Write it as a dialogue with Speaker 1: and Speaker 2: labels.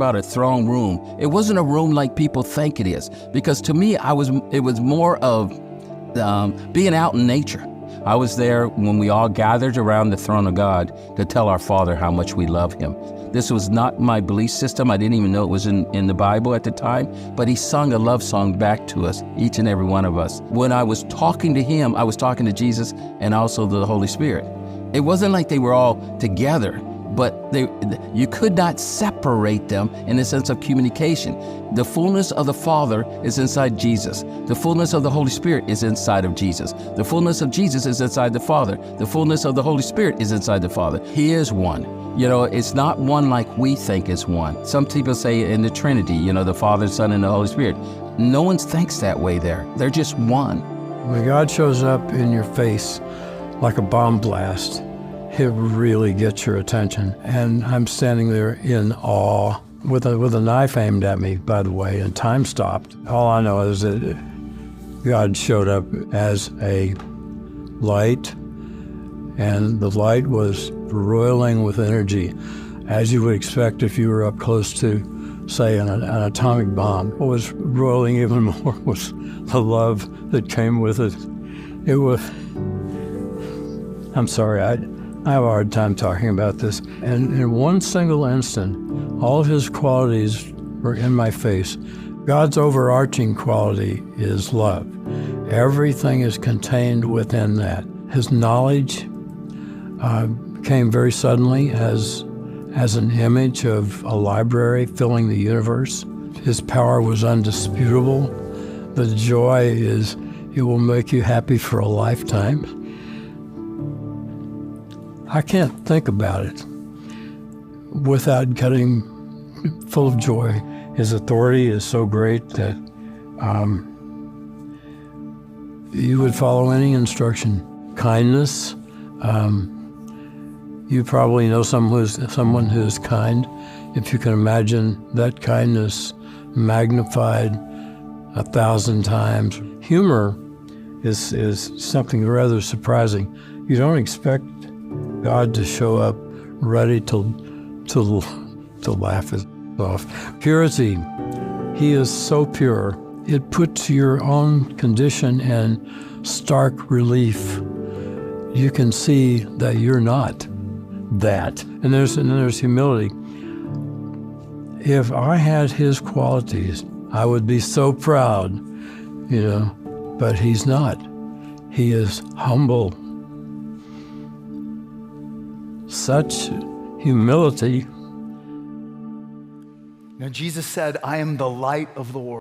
Speaker 1: about a throne room. It wasn't a room like people think it is, because to me, it was more of being out in nature. I was there when we all gathered around the throne of God to tell our Father how much we love him. This was not my belief system. I didn't even know it was in the Bible at the time, but he sung a love song back to us, each and every one of us. When I was talking to him, I was talking to Jesus and also the Holy Spirit. It wasn't like they were all together, but you could not separate them in the sense of communication. The fullness of the Father is inside Jesus. The fullness of the Holy Spirit is inside of Jesus. The fullness of Jesus is inside the Father. The fullness of the Holy Spirit is inside the Father. He is one. You know, it's not one like we think is one. Some people say in the Trinity, you know, the Father, Son, and the Holy Spirit. No one thinks that way there. They're just one.
Speaker 2: When God shows up in your face like a bomb blast, it really gets your attention. And I'm standing there in awe with a knife aimed at me, by the way, and time stopped. All I know is that God showed up as a light, and the light was roiling with energy, as you would expect if you were up close to, say, an atomic bomb. What was roiling even more was the love that came with it. It was, I'm sorry, I have a hard time talking about this. And in one single instant, all of his qualities were in my face. God's overarching quality is love. Everything is contained within that. His knowledge came very suddenly as an image of a library filling the universe. His power was undisputable. The joy is, it will make you happy for a lifetime. I can't think about it without getting full of joy. His authority is so great that you would follow any instruction. Kindness, you probably know someone who's kind. If you can imagine that kindness magnified 1,000 times. Humor is something rather surprising. You don't expect God to show up ready to laugh it off. Purity, he is so pure. It puts your own condition in stark relief. You can see that you're not that. And there's humility. If I had his qualities, I would be so proud, you know, but he's not. He is humble. Such humility.
Speaker 3: Now, Jesus said, I am the light of the world.